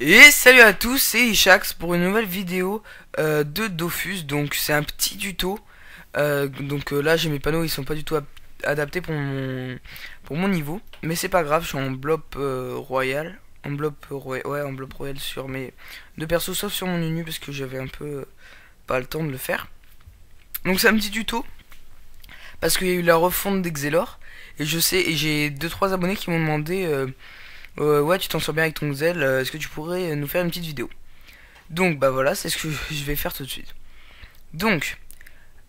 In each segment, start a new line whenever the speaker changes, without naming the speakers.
Et salut à tous, c'est Ishax pour une nouvelle vidéo de Dofus. Donc c'est un petit tuto. Là j'ai mes panneaux, ils sont pas du tout adaptés pour mon niveau. Mais c'est pas grave, je suis en blob royal. En blob royal sur mes deux persos, sauf sur mon Unu parce que j'avais un peu pas le temps de le faire. Donc c'est un petit tuto. Parce qu'il y a eu la refonte d'Exelor. Et je sais, et j'ai 2-3 abonnés qui m'ont demandé ouais, tu t'en sors bien avec ton Xel, est-ce que tu pourrais nous faire une petite vidéo? Donc bah voilà, c'est ce que je vais faire tout de suite. Donc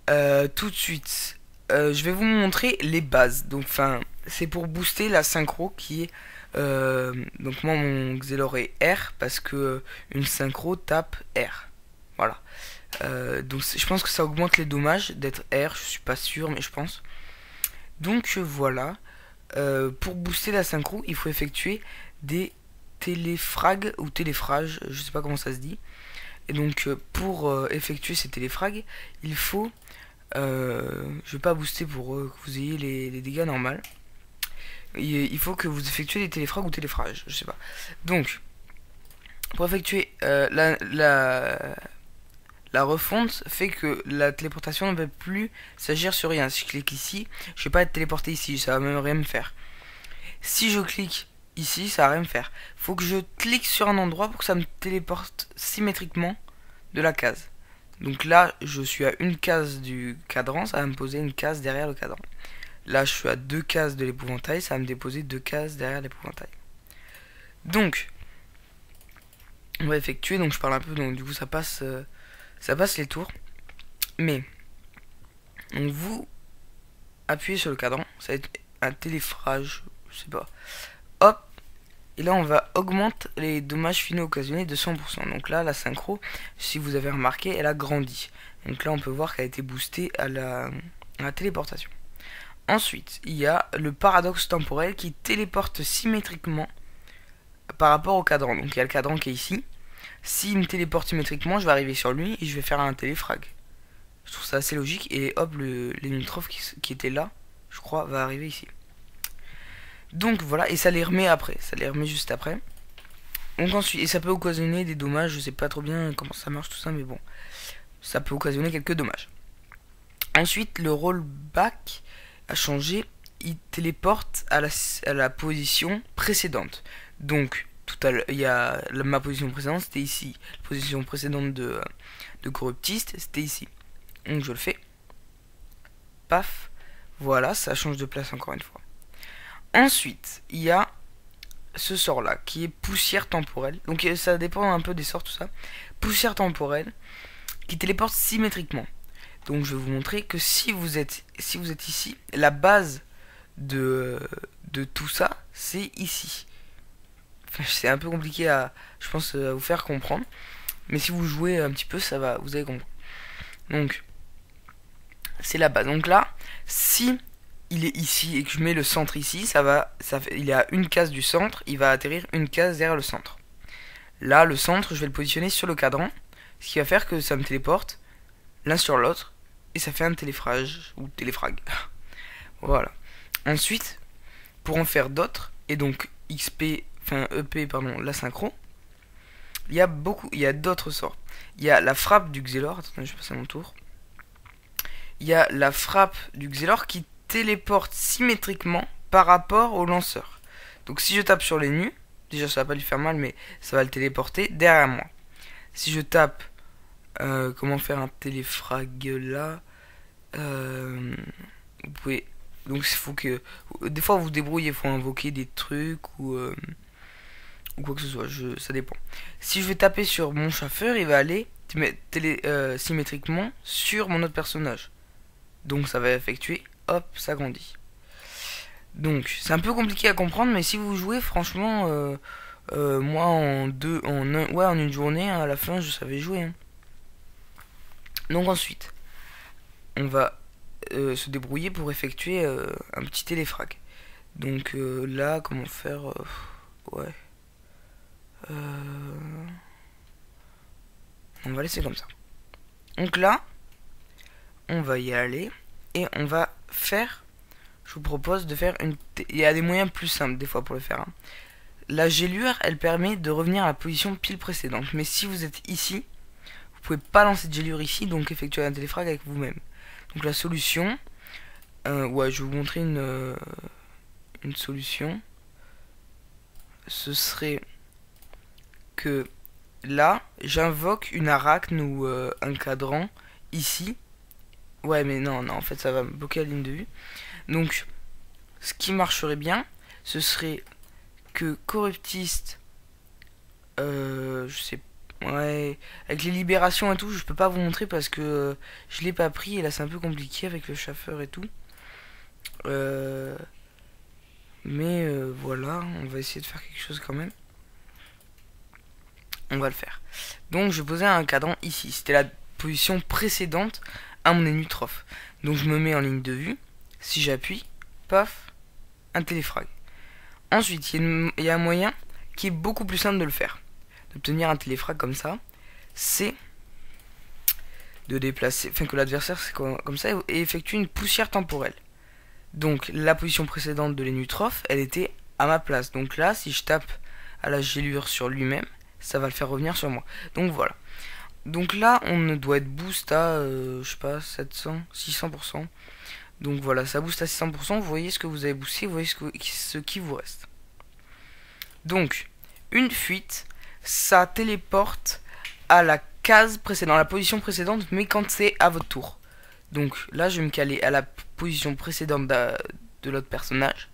tout de suite, je vais vous montrer les bases. Donc enfin, c'est pour booster la synchro qui est donc moi mon Xelor est R parce que une synchro tape R. Voilà. Donc je pense que ça augmente les dommages d'être R, je suis pas sûr mais je pense. Donc voilà. Pour booster la synchro, il faut effectuer des téléfrags ou téléphrages, je sais pas comment ça se dit. Et donc pour effectuer ces téléfrags, il faut, je vais pas booster pour que vous ayez les dégâts normaux. Il faut que vous effectuez des téléfrags ou téléphrages, je sais pas. Donc pour effectuer la refonte fait que la téléportation ne peut plus s'agir sur rien. Si je clique ici, je vais pas être téléporté ici, ça va même rien me faire. Si je clique ici, ça va rien me faire. Faut que je clique sur un endroit pour que ça me téléporte symétriquement de la case. Donc là, je suis à une case du cadran, ça va me poser une case derrière le cadran. Là, je suis à 2 cases de l'épouvantail, ça va me déposer 2 cases derrière l'épouvantail. Donc, on va effectuer, donc je parle un peu, donc du coup ça passe les tours. Mais, donc vous appuyez sur le cadran, ça va être un téléphage, je sais pas. Hop, et là on va augmenter les dommages finaux occasionnés de 100%. Donc là la synchro, si vous avez remarqué, elle a grandi. Donc là on peut voir qu'elle a été boostée à la téléportation. Ensuite, il y a le paradoxe temporel qui téléporte symétriquement par rapport au cadran. Donc il y a le cadran qui est ici. S'il me téléporte symétriquement, je vais arriver sur lui et je vais faire un téléfrag. Je trouve ça assez logique. Et hop, l'Enutroph qui était là, je crois, va arriver ici. Donc voilà, et ça les remet après, ça les remet juste après. Donc ensuite, et ça peut occasionner des dommages, je sais pas trop bien comment ça marche tout ça, mais bon, ça peut occasionner quelques dommages. Ensuite, le rollback a changé, il téléporte à la position précédente. Donc, tout à l'heure, il y a ma position précédente, c'était ici. La position précédente de Corruptiste, c'était ici. Donc je le fais. Paf. Voilà, ça change de place encore une fois. Ensuite, il y a ce sort là qui est poussière temporelle. Donc ça dépend un peu des sorts, tout ça. Poussière temporelle qui téléporte symétriquement. Donc je vais vous montrer que si vous êtes ici, la base de tout ça, c'est ici. Enfin, c'est un peu compliqué je pense, à vous faire comprendre. Mais si vous jouez un petit peu, ça va, vous allez comprendre. Donc, c'est la base. Donc là, si il est ici et que je mets le centre ici, il est à une case du centre, il va atterrir une case derrière le centre. Là, le centre, je vais le positionner sur le cadran, ce qui va faire que ça me téléporte l'un sur l'autre, et ça fait un téléfrage, ou téléfrag. Voilà. Ensuite, pour en faire d'autres, et donc EP, pardon, la synchro, il y a d'autres sorts. Il y a la frappe du Xelor, attendez, je passe à mon tour. Il y a la frappe du Xelor qui téléporte symétriquement par rapport au lanceur. Donc si je tape sur les nus, déjà ça va pas lui faire mal, mais ça va le téléporter derrière moi. Si je tape, comment faire un téléfrag là, vous pouvez, donc il faut que, des fois vous vous débrouillez, il faut invoquer des trucs ou quoi que ce soit, ça dépend. Si je vais taper sur mon chauffeur, il va aller symétriquement sur mon autre personnage. Donc ça va effectuer, hop, ça grandit. Donc c'est un peu compliqué à comprendre, mais si vous jouez, franchement, moi en une journée, hein, à la fin, je savais jouer. Hein. Donc ensuite, on va se débrouiller pour effectuer un petit téléfrag. Donc là, comment faire ouais. On va laisser comme ça. Donc là, on va y aller et on va faire. Je vous propose de faire une. Il y a des moyens plus simples des fois pour le faire. Hein. la gélure, elle permet de revenir à la position pile précédente. Mais si vous êtes ici, vous pouvez pas lancer de gélure ici, donc effectuer un téléfrag avec vous-même. Donc la solution, ouais, je vais vous montrer une solution. Ce serait que là, j'invoque une arachne ou un cadran ici. Ouais, mais non, en fait, ça va me bloquer la ligne de vue. Donc, ce qui marcherait bien, ce serait que Corruptiste, je sais, ouais, avec les libérations et tout, je peux pas vous montrer parce que je l'ai pas pris et là c'est un peu compliqué avec le chauffeur et tout. Mais voilà, on va essayer de faire quelque chose quand même. On va le faire. Donc je posais un cadran ici. C'était la position précédente à mon ennemi troph. Donc je me mets en ligne de vue. Si j'appuie, paf, un téléfrag. Ensuite, il y a un moyen qui est beaucoup plus simple de le faire. D'obtenir un téléfrag comme ça. C'est de déplacer, enfin que l'adversaire c'est comme ça et effectue une poussière temporelle. Donc la position précédente de l'ennemi troph, elle était à ma place. Donc là, si je tape à la gélure sur lui-même, ça va le faire revenir sur moi. Donc voilà. Donc là, on doit être boost à, je sais pas, 700, 600%. Donc voilà, ça booste à 600%. Vous voyez ce que vous avez boosté, vous voyez ce qui vous reste. Donc, une fuite, ça téléporte à la case précédente, la position précédente, mais quand c'est à votre tour. Donc là, je vais me caler à la position précédente de l'autre personnage.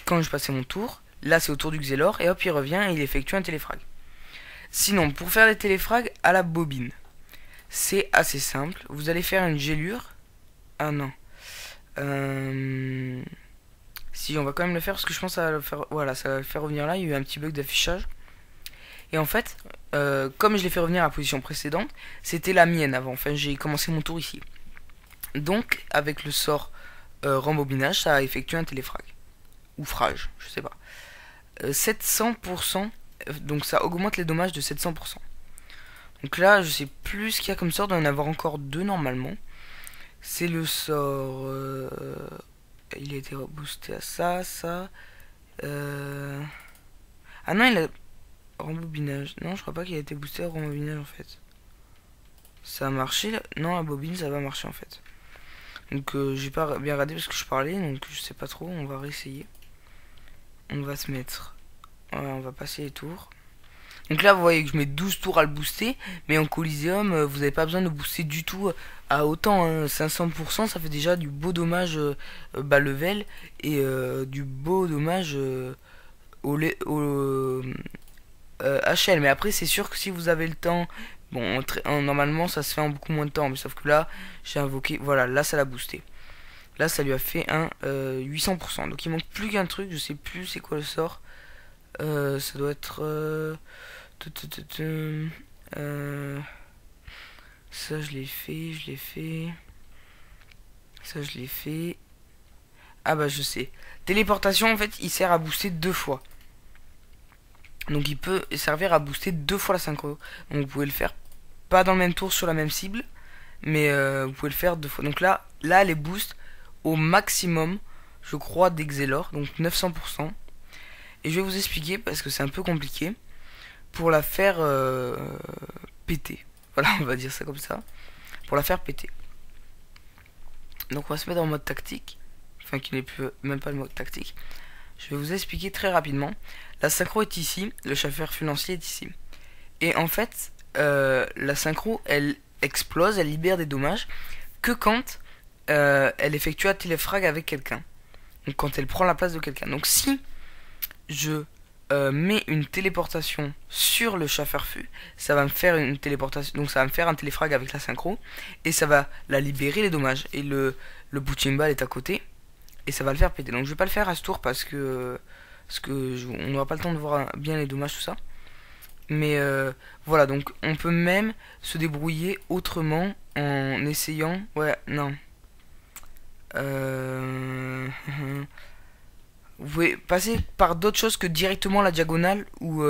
Quand je passais mon tour, là c'est au tour du Xelor, et hop, il revient et il effectue un téléfrag. Sinon, pour faire des téléfrags à la bobine, c'est assez simple. Vous allez faire une gélure. Ah non. Si, on va quand même le faire parce que je pense que ça va le faire. Voilà, ça va le faire revenir là. Il y a eu un petit bug d'affichage. Et en fait, comme je l'ai fait revenir à la position précédente, c'était la mienne avant. Enfin, j'ai commencé mon tour ici. Donc, avec le sort rembobinage, ça a effectué un téléfrag. Ou frage, je sais pas. 700%. Donc ça augmente les dommages de 700%. Donc là, je sais plus ce qu'il y a comme sort, d'en avoir encore deux normalement. C'est le sort... il a été reboosté à ça, ça... Ah non, il a... Rembobinage. Non, je crois pas qu'il a été boosté à rembobinage en fait. Ça a marché là. Non, la bobine, ça va marcher en fait. Donc j'ai pas bien regardé parce que je parlais, donc je sais pas trop, on va réessayer. On va se mettre... Voilà, on va passer les tours. Donc là, vous voyez que je mets 12 tours à le booster. Mais en Coliseum, vous n'avez pas besoin de booster du tout à autant. Hein. 500%, ça fait déjà du beau dommage bas level. Et du beau dommage au HL. Mais après, c'est sûr que si vous avez le temps... Bon, normalement, ça se fait en beaucoup moins de temps. Mais sauf que là, j'ai invoqué... Voilà, là, ça l'a boosté. Là, ça lui a fait un 800%. Donc il manque plus qu'un truc. Je sais plus c'est quoi le sort. Ça doit être... ça je l'ai fait, ça je l'ai fait. Ah bah je sais. Téléportation en fait il sert à booster deux fois. Donc il peut servir à booster deux fois la synchro. Donc vous pouvez le faire pas dans le même tour sur la même cible. Mais vous pouvez le faire deux fois. Donc là elle est boost au maximum je crois d'Exelor. Donc 900%. Et je vais vous expliquer parce que c'est un peu compliqué. Pour la faire péter. Voilà, on va dire ça comme ça. Pour la faire péter. Donc on va se mettre en mode tactique. Enfin, qui n'est plus même pas le mode tactique. Je vais vous expliquer très rapidement. La synchro est ici. Le chauffeur financier est ici. Et en fait, la synchro, elle explose, elle libère des dommages que quand elle effectue un téléfrag avec quelqu'un. Donc quand elle prend la place de quelqu'un. Donc si je mets une téléportation sur le Schafferfu, ça va me faire une téléportation, donc ça va me faire un téléfrag avec la synchro et ça va la libérer les dommages et le Butchimbal est à côté et ça va le faire péter. Donc je vais pas le faire à ce tour parce que on n'aura pas le temps de voir bien les dommages tout ça. Mais voilà, donc on peut même se débrouiller autrement en essayant. Ouais, non. Vous pouvez passer par d'autres choses que directement la diagonale ou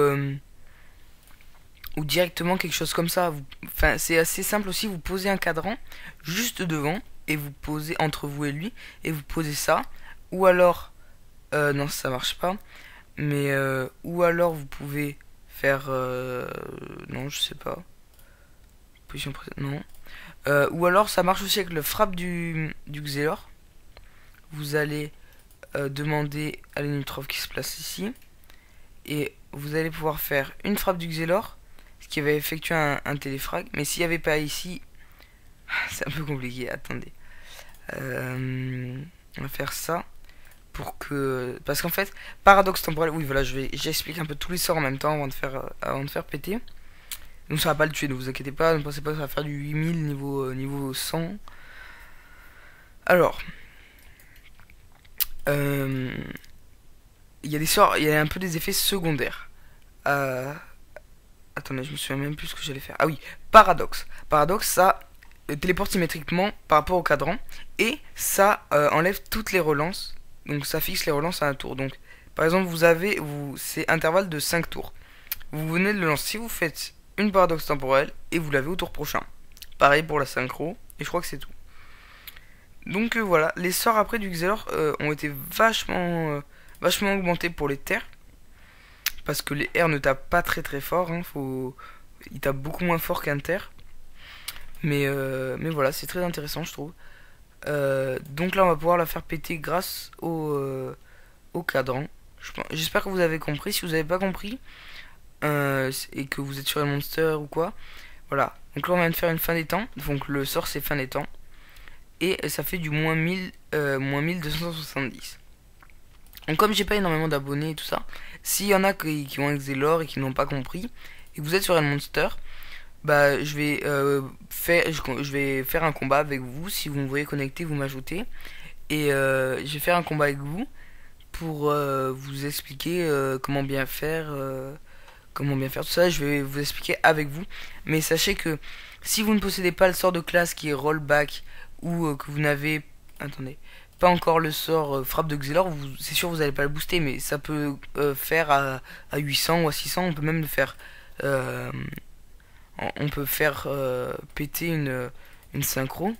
directement quelque chose comme ça. Enfin, c'est assez simple aussi. Vous posez un cadran juste devant et vous posez entre vous et lui et vous posez ça. Ou alors, non, ça marche pas. Mais ou alors vous pouvez faire non, je sais pas. Position non. Ou alors ça marche aussi avec le frappe du Xelor. Vous allez demander à l'Enitrov qui se place ici. Et vous allez pouvoir faire une frappe du Xelor, ce qui va effectuer un téléfrag. Mais s'il n'y avait pas ici, c'est un peu compliqué. Attendez. On va faire ça. Pour que... Parce qu'en fait, paradoxe temporel... Oui, voilà, j'explique un peu tous les sorts en même temps avant de faire péter. Donc ça va pas le tuer, ne vous inquiétez pas. Ne pensez pas que ça va faire du 8000 niveau 100. Alors... Il y a des sorts, il y a un peu des effets secondaires. Attendez, je me souviens même plus ce que j'allais faire. Ah oui, paradoxe. Paradoxe, ça téléporte symétriquement par rapport au cadran. Et ça enlève toutes les relances. Donc ça fixe les relances à un tour. Donc par exemple, c'est intervalle de 5 tours. Vous venez de le lancer. Si vous faites une paradoxe temporelle et vous l'avez au tour prochain. Pareil pour la synchro. Et je crois que c'est tout. Donc voilà, les sorts après du Xelor ont été vachement augmentés pour les terres. Parce que les R ne tapent pas très fort. Hein, ils tapent beaucoup moins fort qu'un terre. Mais voilà, c'est très intéressant, je trouve. Donc là, on va pouvoir la faire péter grâce au cadran. J'espère que vous avez compris. Si vous n'avez pas compris, et que vous êtes sur un monster ou quoi, voilà. Donc là, on vient de faire une fin des temps. Donc le sort, c'est fin des temps. Et ça fait du moins 1270. Donc comme j'ai pas énormément d'abonnés et tout ça, s'il y en a qui ont un Xelor et qui n'ont pas compris, et que vous êtes sur un monster, bah je vais faire un combat avec vous. Si vous me voyez connecté, vous m'ajoutez. Et je vais faire un combat avec vous pour vous expliquer comment bien faire tout ça. Je vais vous expliquer avec vous. Mais sachez que si vous ne possédez pas le sort de classe qui est rollback, ou que vous n'avez... Attendez. Pas encore le sort frappe de Xelor, c'est sûr vous n'allez pas le booster, mais ça peut faire à 800 ou à 600. On peut même le faire... on peut faire péter une synchro.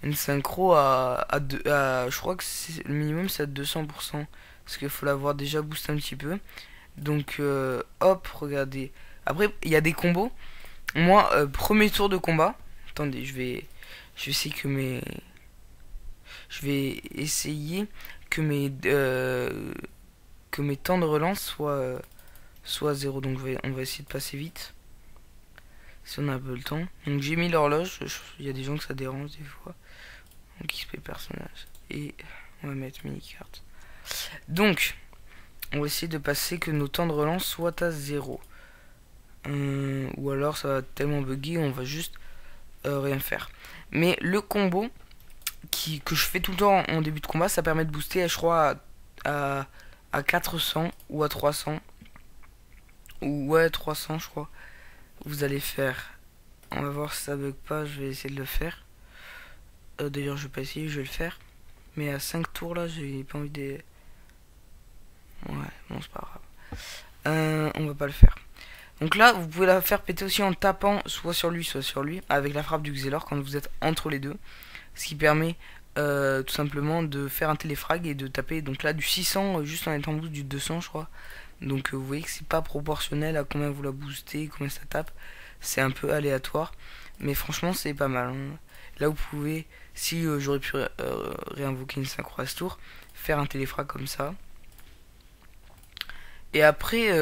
Une synchro je crois que le minimum c'est à 200%. Parce qu'il faut l'avoir déjà boosté un petit peu. Donc hop, regardez. Après, il y a des combos. Moi, premier tour de combat. Attendez, je vais essayer que mes... Je vais essayer que mes temps de relance soient 0. Donc on va essayer de passer vite. Si on a un peu le temps. Donc j'ai mis l'horloge. Il y a des gens que ça dérange des fois. Donc XP personnage. Et on va mettre mini-carte. Donc, on va essayer de passer que nos temps de relance soient à 0. Ou alors ça va tellement bugger, on va juste rien faire. Mais le combo que je fais tout le temps en début de combat, ça permet de booster, je crois, à 400 ou à 300. Ou ouais, 300 je crois. Vous allez faire... On va voir si ça bug pas, je vais essayer de le faire. D'ailleurs, je vais pas essayer, je vais le faire. Mais à 5 tours là, j'ai pas envie de... Ouais, bon, c'est pas grave. On va pas le faire. Donc là, vous pouvez la faire péter aussi en tapant soit sur lui, avec la frappe du Xelor quand vous êtes entre les deux. Ce qui permet tout simplement de faire un téléfrag et de taper donc là du 600 juste en étant boost du 200 je crois. Donc vous voyez que c'est pas proportionnel à combien vous la boostez, combien ça tape. C'est un peu aléatoire. Mais franchement c'est pas mal. Hein. Là vous pouvez, si j'aurais pu réinvoquer une synchro à ce tour, faire un téléfrag comme ça. Et après...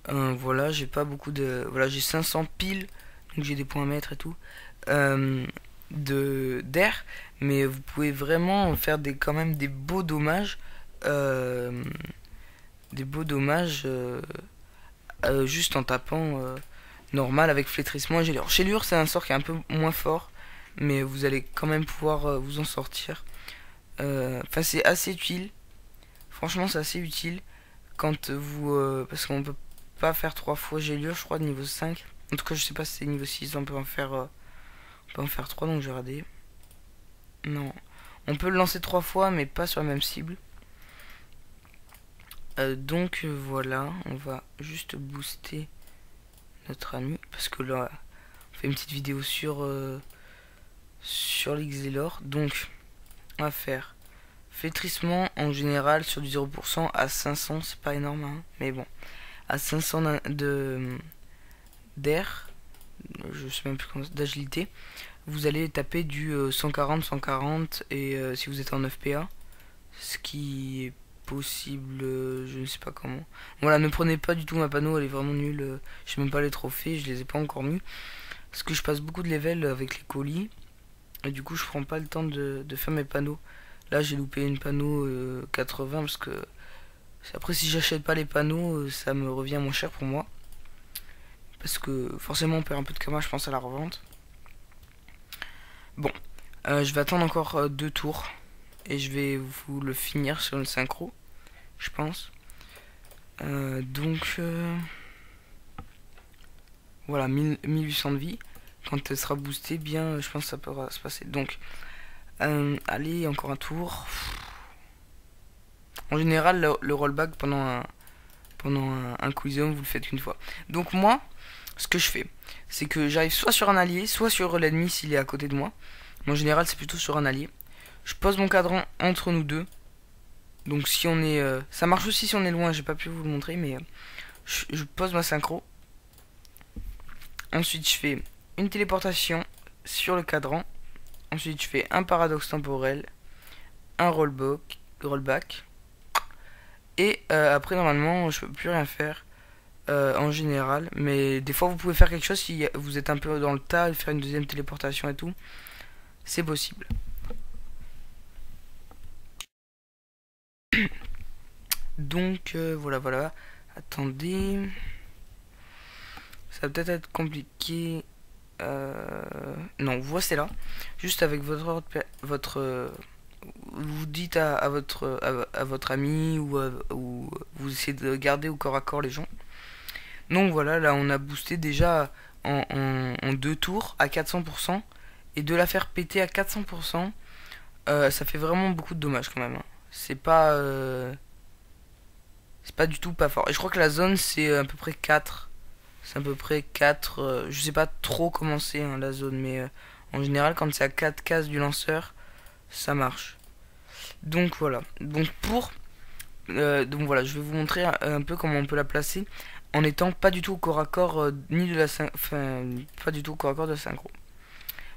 voilà, j'ai pas beaucoup de... Voilà, j'ai 500 piles, donc j'ai des points à mettre et tout, d'air, mais vous pouvez vraiment faire quand même des beaux dommages, juste en tapant normal avec flétrissement et gélure. Gélure, c'est un sort qui est un peu moins fort, mais vous allez quand même pouvoir vous en sortir. Enfin, c'est assez utile, franchement, c'est assez utile quand vous... parce qu'on peut pas faire 3 fois gélure, je crois, de niveau 5. En tout cas, je sais pas si c'est niveau 6, on peut en faire 3, donc je vais regarder. Non. On peut le lancer 3 fois, mais pas sur la même cible. Donc voilà, on va juste booster notre ami. Parce que là, on fait une petite vidéo sur l'Xelor. Donc, on va faire Flétrissement en général sur du 0% à 500, c'est pas énorme, hein, mais bon. À 500 d'air, je sais même plus comment, d'agilité, vous allez taper du 140 et si vous êtes en 9 PA, ce qui est possible, je ne sais pas comment. Voilà, ne prenez pas du tout ma panneau, elle est vraiment nulle. Je sais même pas les trophées, je les ai pas encore mis. Parce que je passe beaucoup de level avec les colis. Et du coup, je prends pas le temps de faire mes panneaux. Là, j'ai loupé une panneau 80 parce que après, si j'achète pas les panneaux, ça me revient moins cher pour moi. Parce que forcément, on perd un peu de karma, je pense, à la revente. Bon, je vais attendre encore 2 tours. Et je vais vous le finir sur une synchro, je pense. Voilà, 1800 de vie. Quand elle sera boostée, bien, je pense que ça pourra se passer. Donc, allez, encore un tour. En général, le rollback pendant un Coliseum, vous le faites une fois. Donc moi, ce que je fais, c'est que j'arrive soit sur un allié, soit sur l'ennemi s'il est à côté de moi. Mais en général, c'est plutôt sur un allié. Je pose mon cadran entre nous deux. Donc si on est... ça marche aussi si on est loin, j'ai pas pu vous le montrer, mais je pose ma synchro. Ensuite, je fais une téléportation sur le cadran. Ensuite, je fais un paradoxe temporel, un rollback. Et après, normalement, je peux plus rien faire en général. Mais des fois, vous pouvez faire quelque chose si vous êtes un peu dans le tas et faire une deuxième téléportation et tout. C'est possible. Donc voilà. Attendez. Ça va peut-être être compliqué. Non, voici là. Juste avec votre vous dites à votre ami ou vous essayez de garder au corps à corps les gens. Donc voilà, là on a boosté déjà en 2 tours à 400%. Et de la faire péter à 400%, ça fait vraiment beaucoup de dommages quand même. Hein. C'est pas du tout pas fort. Et je crois que la zone c'est à peu près 4. C'est à peu près 4. Je sais pas trop comment c'est hein, la zone, mais en général quand c'est à 4 cases du lanceur, ça marche. Donc voilà. Donc voilà, je vais vous montrer un peu comment on peut la placer en étant pas du tout au corps à corps ni de la pas du tout au corps à corps de synchro.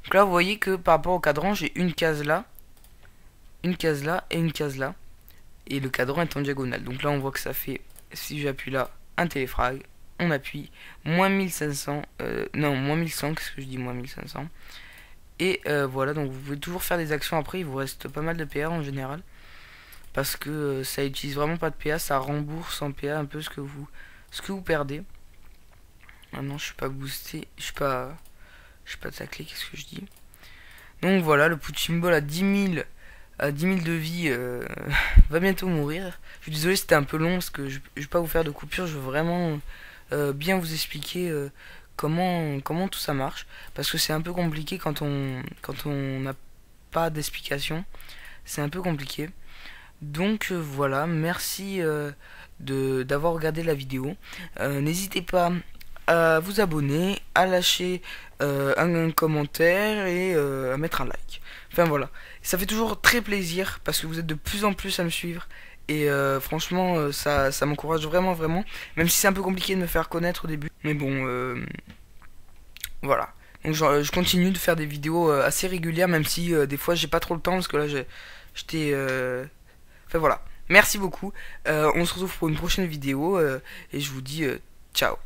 Donc là vous voyez que par rapport au cadran, j'ai une case là et une case là. Et le cadran est en diagonale. Donc là on voit que ça fait, si j'appuie là, un téléfrag. On appuie, moins 1500, non, moins 1100, qu'est-ce que je dis, moins 1500. Et voilà, donc vous pouvez toujours faire des actions après, il vous reste pas mal de PA en général. Parce que ça utilise vraiment pas de PA, ça rembourse en PA un peu ce que vous perdez. Ah non, je suis pas boosté, je suis pas taclé, qu'est-ce que je dis. Donc voilà, le punching ball à 10 000 de vie va bientôt mourir. Je suis désolé, c'était un peu long parce que je vais pas vous faire de coupure, je veux vraiment bien vous expliquer comment tout ça marche, parce que c'est un peu compliqué quand on n'a pas d'explication, c'est un peu compliqué. Donc voilà, merci d'avoir regardé la vidéo. N'hésitez pas à vous abonner, à lâcher un commentaire et à mettre un like. Enfin voilà, ça fait toujours très plaisir parce que vous êtes de plus en plus à me suivre. Et franchement, ça m'encourage vraiment, même si c'est un peu compliqué de me faire connaître au début. Mais bon, voilà. Donc je continue de faire des vidéos assez régulières, même si des fois j'ai pas trop le temps parce que là j'étais... Enfin voilà. Merci beaucoup. On se retrouve pour une prochaine vidéo et je vous dis ciao.